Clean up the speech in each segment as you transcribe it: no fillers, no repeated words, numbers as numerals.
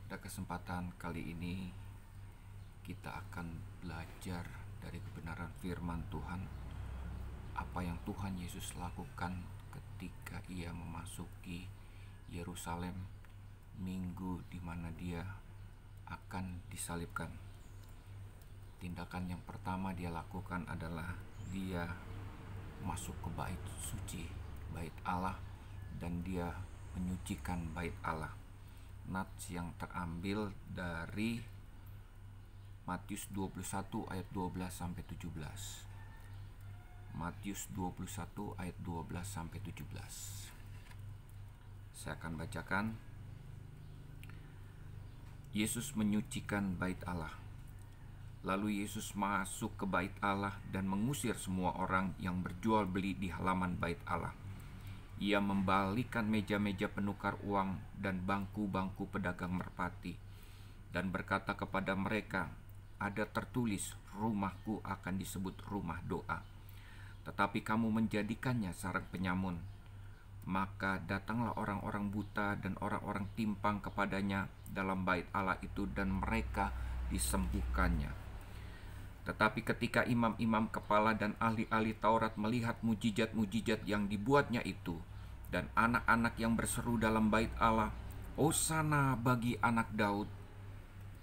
Pada kesempatan kali ini kita akan belajar dari kebenaran firman Tuhan, apa yang Tuhan Yesus lakukan ketika ia memasuki Yerusalem minggu di mana dia akan disalibkan. Tindakan yang pertama dia lakukan adalah dia masuk ke bait suci, bait Allah, dan dia menyucikan bait Allah. Nats yang terambil dari Matius 21 ayat 12 sampai 17. Matius 21 ayat 12 sampai 17. Saya akan bacakan. Yesus menyucikan bait Allah. Lalu Yesus masuk ke bait Allah dan mengusir semua orang yang berjual beli di halaman bait Allah. Ia membalikkan meja-meja penukar uang dan bangku-bangku pedagang merpati, dan berkata kepada mereka, "Ada tertulis, rumahku akan disebut rumah doa, tetapi kamu menjadikannya sarang penyamun." Maka datanglah orang-orang buta dan orang-orang timpang kepadanya dalam bait Allah itu, dan mereka disembuhkannya. Tetapi ketika imam-imam kepala dan ahli-ahli Taurat melihat mujizat-mujizat yang dibuatnya itu, dan anak-anak yang berseru dalam bait Allah, "Hosana bagi anak Daud,"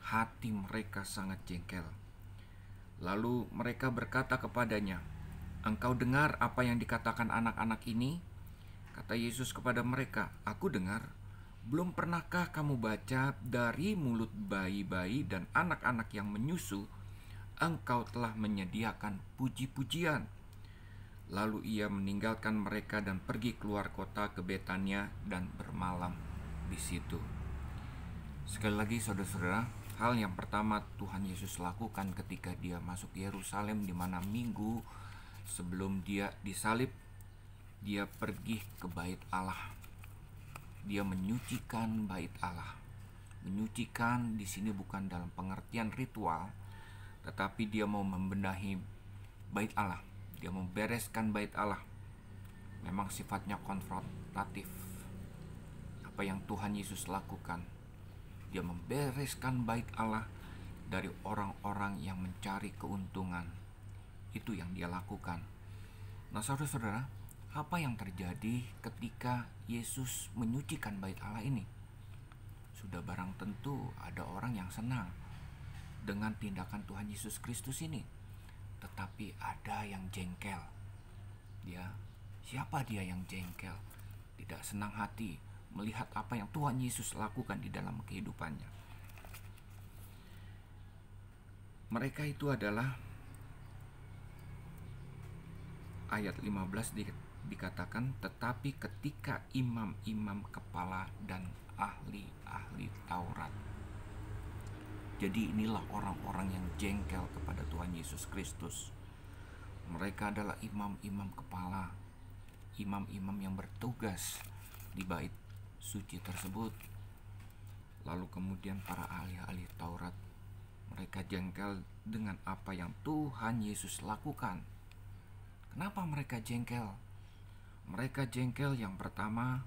hati mereka sangat jengkel. Lalu mereka berkata kepadanya, "Engkau dengar apa yang dikatakan anak-anak ini?" Kata Yesus kepada mereka, "Aku dengar. Belum pernahkah kamu baca dari mulut bayi-bayi dan anak-anak yang menyusu, Engkau telah menyediakan puji-pujian?" Lalu ia meninggalkan mereka dan pergi keluar kota ke Betania dan bermalam di situ. Sekali lagi saudara-saudara, hal yang pertama Tuhan Yesus lakukan ketika dia masuk Yerusalem, di mana minggu sebelum dia disalib, dia pergi ke bait Allah. Dia menyucikan bait Allah. Menyucikan di sini bukan dalam pengertian ritual, tetapi dia mau membenahi bait Allah. Dia membereskan bait Allah. Memang sifatnya konfrontatif. Apa yang Tuhan Yesus lakukan, dia membereskan bait Allah dari orang-orang yang mencari keuntungan. Itu yang dia lakukan. Nah saudara-saudara, apa yang terjadi ketika Yesus menyucikan bait Allah ini? Sudah barang tentu ada orang yang senang dengan tindakan Tuhan Yesus Kristus ini, tetapi ada yang jengkel. Siapa dia yang jengkel? Tidak senang hati melihat apa yang Tuhan Yesus lakukan di dalam kehidupannya. Mereka itu adalah ayat 15 dikatakan, tetapi ketika imam-imam kepala dan ahli-ahli Taurat. Jadi inilah orang-orang yang jengkel kepada Tuhan Yesus Kristus. Mereka adalah imam-imam kepala, imam-imam yang bertugas di bait suci tersebut. Lalu kemudian para ahli-ahli Taurat, mereka jengkel dengan apa yang Tuhan Yesus lakukan. Kenapa mereka jengkel? Mereka jengkel yang pertama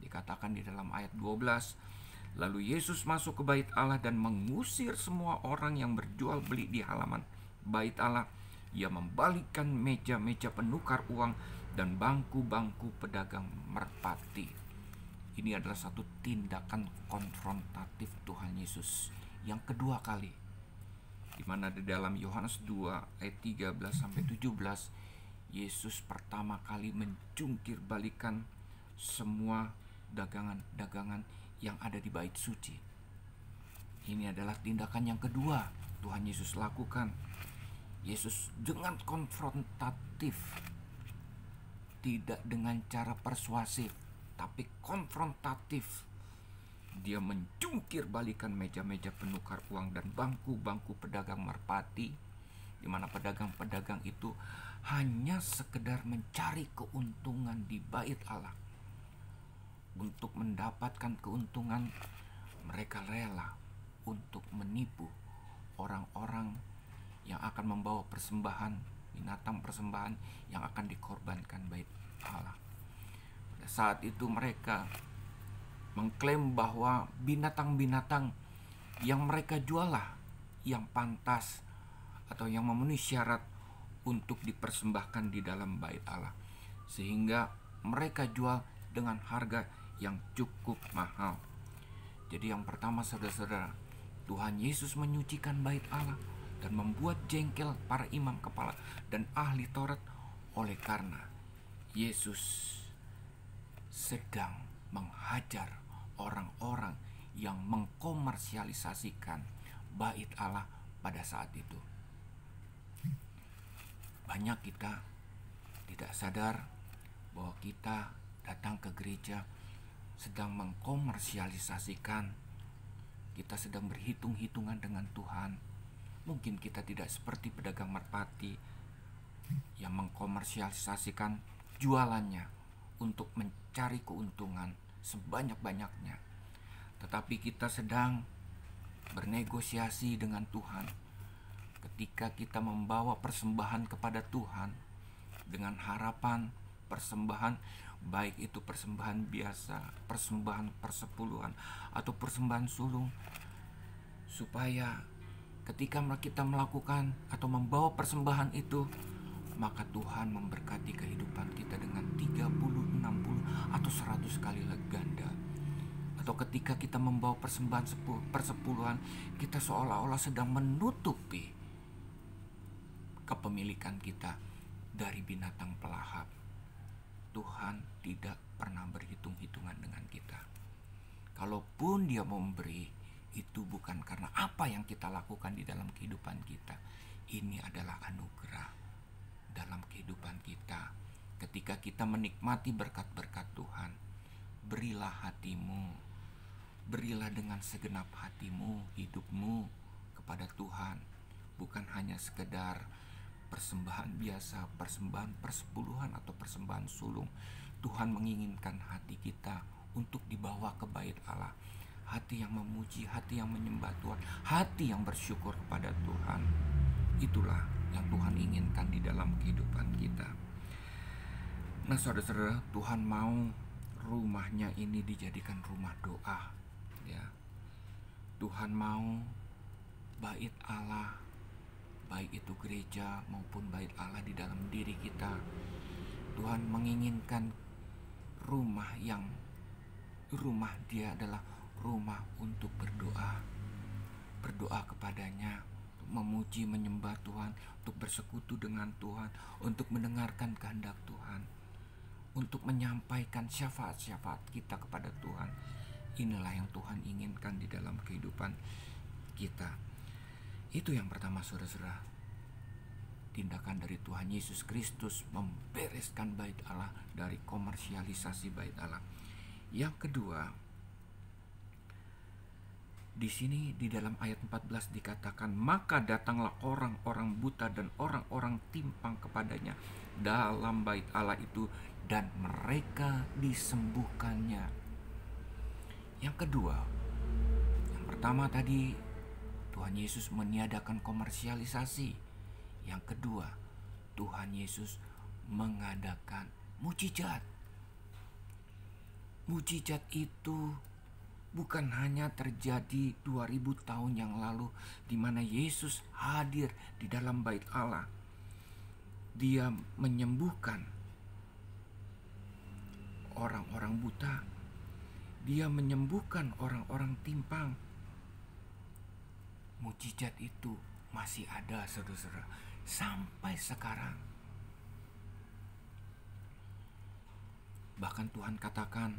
dikatakan di dalam ayat 12, lalu Yesus masuk ke bait Allah dan mengusir semua orang yang berjual beli di halaman bait Allah. Ia membalikkan meja-meja penukar uang dan bangku-bangku pedagang merpati. Ini adalah satu tindakan konfrontatif Tuhan Yesus yang kedua kali, di mana di dalam Yohanes 2 ayat 13 sampai 17, Yesus pertama kali menjungkir balikan semua dagangan-dagangan yang ada di bait suci. Ini adalah tindakan yang kedua Tuhan Yesus lakukan. Yesus dengan konfrontatif, tidak dengan cara persuasif, tapi konfrontatif. Dia menjungkir balikan meja-meja penukar uang dan bangku-bangku pedagang merpati, di mana pedagang-pedagang itu hanya sekedar mencari keuntungan di bait Allah. Untuk mendapatkan keuntungan, mereka rela untuk menipu orang-orang yang akan membawa persembahan, binatang persembahan yang akan dikorbankan bait Allah. Pada saat itu mereka mengklaim bahwa binatang-binatang yang mereka jual lah yang pantas atau yang memenuhi syarat untuk dipersembahkan di dalam bait Allah, sehingga mereka jual dengan harga yang cukup mahal. Jadi yang pertama, saudara-saudara, Tuhan Yesus menyucikan bait Allah dan membuat jengkel para imam kepala dan ahli Taurat oleh karena Yesus sedang menghajar orang-orang yang mengkomersialisasikan bait Allah pada saat itu. Banyak kita tidak sadar bahwa kita datang ke gereja sedang mengkomersialisasikan, kita sedang berhitung-hitungan dengan Tuhan. Mungkin kita tidak seperti pedagang merpati yang mengkomersialisasikan jualannya untuk mencari keuntungan sebanyak-banyaknya, tetapi kita sedang bernegosiasi dengan Tuhan. Ketika kita membawa persembahan kepada Tuhan dengan harapan persembahan, baik itu persembahan biasa, persembahan persepuluhan, atau persembahan sulung, supaya ketika kita melakukan atau membawa persembahan itu, maka Tuhan memberkati kehidupan kita dengan 30, 60, atau 100 kali ganda. Atau ketika kita membawa persembahan persepuluhan, kita seolah-olah sedang menutupi kepemilikan kita dari binatang pelahap. Tuhan tidak pernah berhitung-hitungan dengan kita. Kalaupun Dia memberi, itu bukan karena apa yang kita lakukan di dalam kehidupan kita. Ini adalah anugerah dalam kehidupan kita. Ketika kita menikmati berkat-berkat Tuhan, berilah hatimu, berilah dengan segenap hatimu, hidupmu kepada Tuhan. Bukan hanya sekedar persembahan biasa, persembahan persepuluhan atau persembahan sulung. Tuhan menginginkan hati kita untuk dibawa ke bait Allah. Hati yang memuji, hati yang menyembah Tuhan, hati yang bersyukur kepada Tuhan. Itulah yang Tuhan inginkan di dalam kehidupan kita. Nah, saudara-saudara, Tuhan mau rumahnya ini dijadikan rumah doa, ya. Tuhan mau bait Allah, baik itu gereja maupun bait Allah di dalam diri kita. Tuhan menginginkan rumah Dia adalah rumah untuk berdoa, berdoa kepadanya, memuji, menyembah Tuhan, untuk bersekutu dengan Tuhan, untuk mendengarkan kehendak Tuhan, untuk menyampaikan syafaat-syafaat kita kepada Tuhan. Inilah yang Tuhan inginkan di dalam kehidupan kita. Itu yang pertama, saudara-saudara. Tindakan dari Tuhan Yesus Kristus membereskan bait Allah dari komersialisasi bait Allah. Yang kedua, di sini di dalam ayat 14 dikatakan, maka datanglah orang-orang buta dan orang-orang timpang kepadanya dalam bait Allah itu, dan mereka disembuhkannya. Yang kedua, yang pertama tadi Tuhan Yesus meniadakan komersialisasi. Yang kedua, Tuhan Yesus mengadakan mujizat. Mujizat itu bukan hanya terjadi 2000 tahun yang lalu, di mana Yesus hadir di dalam bait Allah. Dia menyembuhkan orang-orang buta. Dia menyembuhkan orang-orang timpang. Mujizat itu masih ada, saudara-saudara, sampai sekarang. Bahkan Tuhan katakan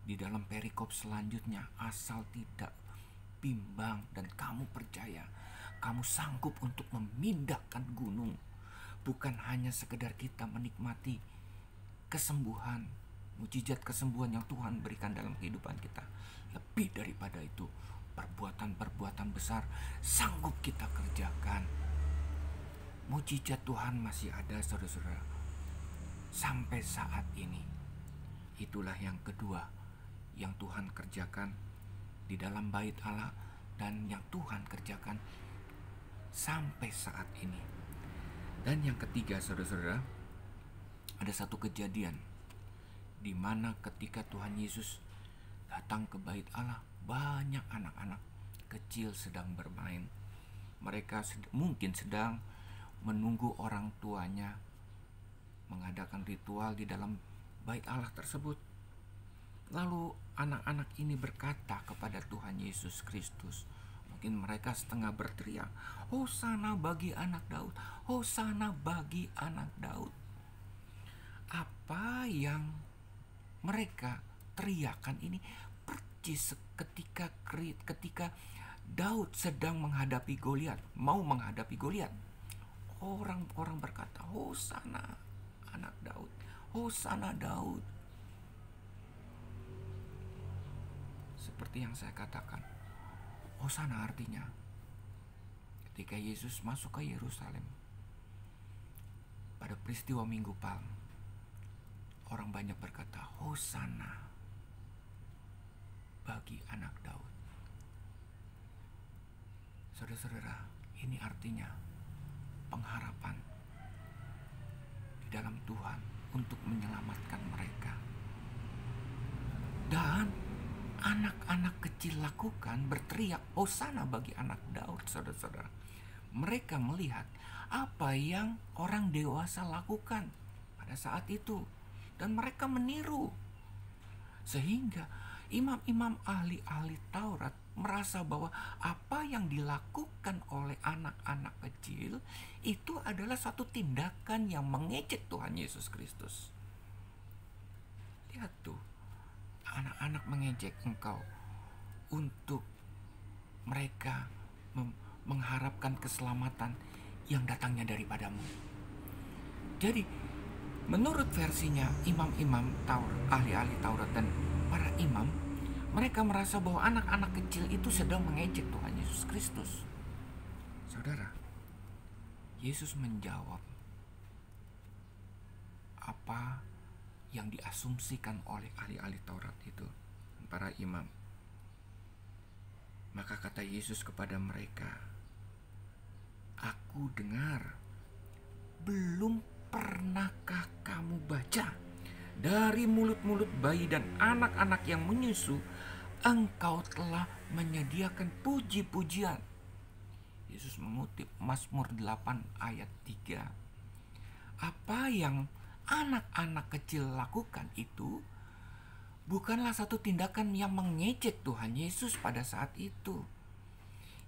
di dalam perikop selanjutnya, asal tidak bimbang dan kamu percaya, kamu sanggup untuk memindahkan gunung. Bukan hanya sekedar kita menikmati kesembuhan, mujizat kesembuhan yang Tuhan berikan dalam kehidupan kita. Lebih daripada itu, perbuatan-perbuatan besar sanggup kita kerjakan. Mujizat Tuhan masih ada, saudara-saudara, sampai saat ini. Itulah yang kedua yang Tuhan kerjakan di dalam bait Allah, dan yang Tuhan kerjakan sampai saat ini. Dan yang ketiga, saudara-saudara, ada satu kejadian di mana ketika Tuhan Yesus datang ke bait Allah, banyak anak-anak kecil sedang bermain. Mereka mungkin sedang menunggu orang tuanya mengadakan ritual di dalam bait Allah tersebut. Lalu anak-anak ini berkata kepada Tuhan Yesus Kristus. Mungkin mereka setengah berteriak, "Hosana bagi anak Daud, Hosana bagi anak Daud." Apa yang mereka teriakan ini persis ketika Daud sedang menghadapi Goliat, mau menghadapi Goliat. Orang-orang berkata, "Hosana anak Daud, Hosana Daud." Seperti yang saya katakan, Hosana artinya ketika Yesus masuk ke Yerusalem pada peristiwa Minggu Palm, orang banyak berkata, "Hosana bagi anak Daud." Saudara-saudara, ini artinya pengharapan di dalam Tuhan untuk menyelamatkan mereka. Dan anak-anak kecil lakukan berteriak, "Hosana bagi anak Daud." Saudara-saudara, mereka melihat apa yang orang dewasa lakukan pada saat itu, dan mereka meniru. Sehingga imam-imam ahli-ahli Taurat merasa bahwa apa yang dilakukan oleh anak-anak kecil itu adalah satu tindakan yang mengejek Tuhan Yesus Kristus. Lihat tuh, anak-anak mengejek engkau untuk mereka mengharapkan keselamatan yang datangnya daripadamu. Jadi menurut versinya imam-imam Taurat, ahli-ahli Taurat dan para imam, mereka merasa bahwa anak-anak kecil itu sedang mengejek Tuhan Yesus Kristus. Saudara, Yesus menjawab apa yang diasumsikan oleh ahli-ahli Taurat itu, para imam. Maka kata Yesus kepada mereka, "Aku dengar, belum pernahkah kamu baca? Dari mulut-mulut bayi dan anak-anak yang menyusu, engkau telah menyediakan puji-pujian." Yesus mengutip Mazmur 8 ayat 3. Apa yang anak-anak kecil lakukan itu bukanlah satu tindakan yang mengejek Tuhan Yesus pada saat itu.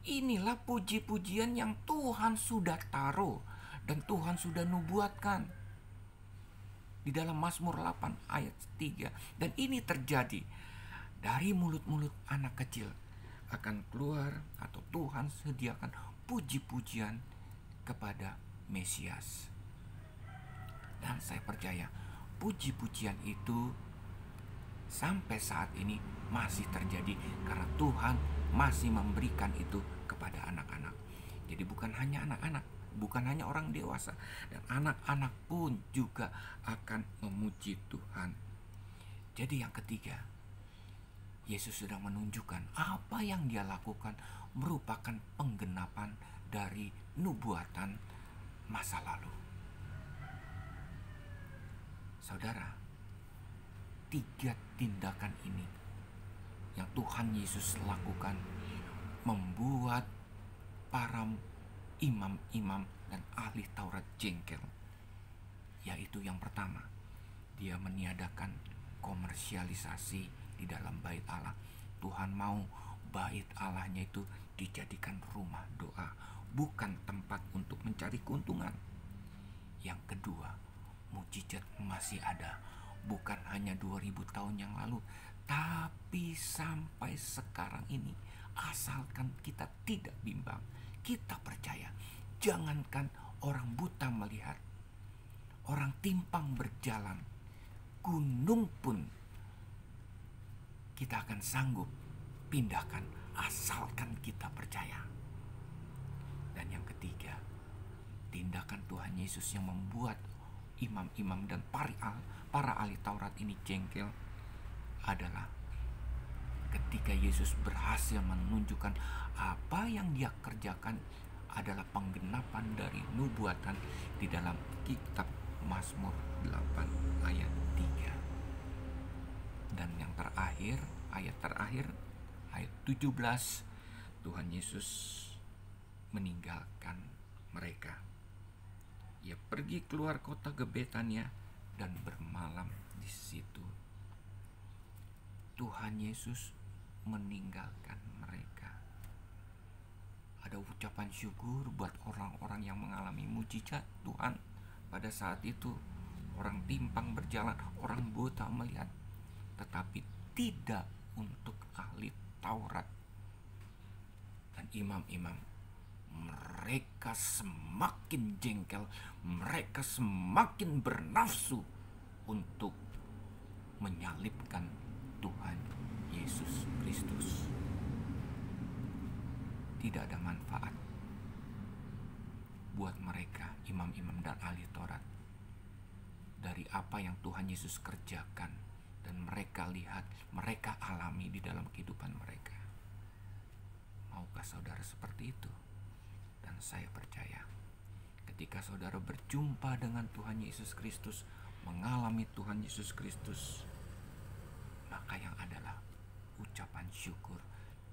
Inilah puji-pujian yang Tuhan sudah taruh dan Tuhan sudah nubuatkan di dalam Mazmur 8 ayat 3. Dan ini terjadi dari mulut-mulut anak kecil akan keluar, atau Tuhan sediakan puji-pujian kepada Mesias. Dan saya percaya puji-pujian itu sampai saat ini masih terjadi karena Tuhan masih memberikan itu kepada anak-anak. Jadi bukan hanya anak-anak, bukan hanya orang dewasa, dan anak-anak pun juga akan memuji Tuhan. Jadi yang ketiga, Yesus sedang menunjukkan apa yang dia lakukan merupakan penggenapan dari nubuatan masa lalu. Saudara, 3 tindakan ini yang Tuhan Yesus lakukan membuat para imam-imam dan ahli Taurat jengkel. Yaitu yang pertama, dia meniadakan komersialisasi di dalam bait Allah. Tuhan mau bait Allahnya itu dijadikan rumah doa, bukan tempat untuk mencari keuntungan. Yang kedua, mukjizat masih ada, bukan hanya 2000 tahun yang lalu, tapi sampai sekarang ini. Asalkan kita tidak bimbang, kita percaya. Jangankan orang buta melihat, orang timpang berjalan, gunung pun kita akan sanggup pindahkan asalkan kita percaya. Dan yang ketiga, tindakan Tuhan Yesus yang membuat imam-imam dan para ahli Taurat ini jengkel adalah ketika Yesus berhasil menunjukkan apa yang dia kerjakan adalah penggenapan dari nubuatan di dalam kitab Mazmur 8 ayat 3. Dan yang terakhir, ayat 17, Tuhan Yesus meninggalkan mereka. Ia pergi keluar kota ke Betania dan bermalam di situ. Tuhan Yesus meninggalkan mereka. Ada ucapan syukur buat orang-orang yang mengalami mujizat Tuhan pada saat itu. Orang timpang berjalan, orang buta melihat, tetapi tidak untuk ahli Taurat dan imam-imam. Mereka semakin jengkel, mereka semakin bernafsu untuk menyalibkan Tuhan Yesus Kristus. Tidak ada manfaat buat mereka, imam-imam dan ahli Taurat, dari apa yang Tuhan Yesus kerjakan dan mereka lihat, mereka alami di dalam kehidupan mereka. Maukah saudara seperti itu? Dan saya percaya ketika saudara berjumpa dengan Tuhan Yesus Kristus, mengalami Tuhan Yesus Kristus, maka yang adalah ucapan syukur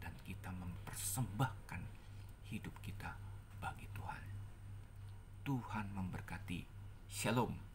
dan kita mempersembahkan hidup kita bagi Tuhan. Tuhan memberkati. Shalom.